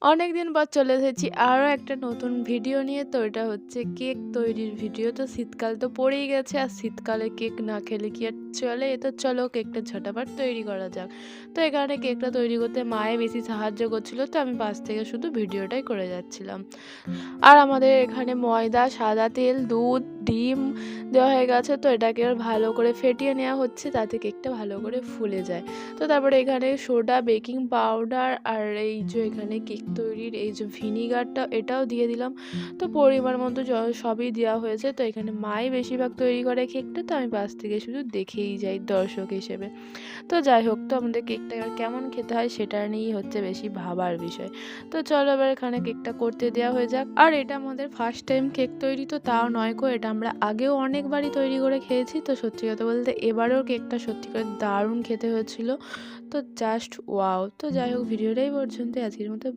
অনেকদিন পর চলে এসেছি আরও একটা নতুন ভিডিও নিয়ে। তো এটা হচ্ছে কেক তৈরির ভিডিও। তো শীতকাল তো পড়েই গেছে, আর শীতকালে কেক না খেলে কি আর চলে? তো চলো কেকটা ঝটাপট তৈরি করা যাক। তো এখানে কেকটা তৈরি করতে মায়ে বেশি সাহায্য করছিল, তো আমি পাশ থেকে শুধু ভিডিওটাই করে যাচ্ছিলাম। আর আমাদের এখানে ময়দা, সাদা তেল, দুধ, ডিম দেওয়া হয়ে গেছে। তো এটাকে আর ভালো করে ফেটিয়ে নেওয়া হচ্ছে, তাতে কেকটা ভালো করে ফুলে যায়। তো তারপরে এখানে সোডা, বেকিং পাউডার আর এই যে এখানে কেক তৈরির এই যে ভিনিগারটা, এটাও দিয়ে দিলাম। তো পরিমাণ মতো সবই দেওয়া হয়েছে। তো এখানে মাই বেশিরভাগ তৈরি করে কেকটা, তো আমি পাশ থেকে শুধু দেখেই যাই দর্শক হিসেবে। তো যাই হোক, তো আমাদের কেকটা এবার কেমন খেতে হয় সেটা নিয়েই হচ্ছে বেশি ভাবার বিষয়। তো চলো এবার এখানে কেকটা করতে দেওয়া হয়ে যাক। আর এটা আমাদের ফার্স্ট টাইম কেক তৈরি, তো তাও নয় গো, এটা আমরা আগেও অনেকবারই তৈরি করে খেয়েছি। তো সত্যি কথা বলতে এবারেও কেকটা সত্যি করে দারুণ খেতে হয়েছিল। তো জাস্ট ওয়াও! তো যাই হোক, ভিডিওটা এই পর্যন্তই, আজকের মতো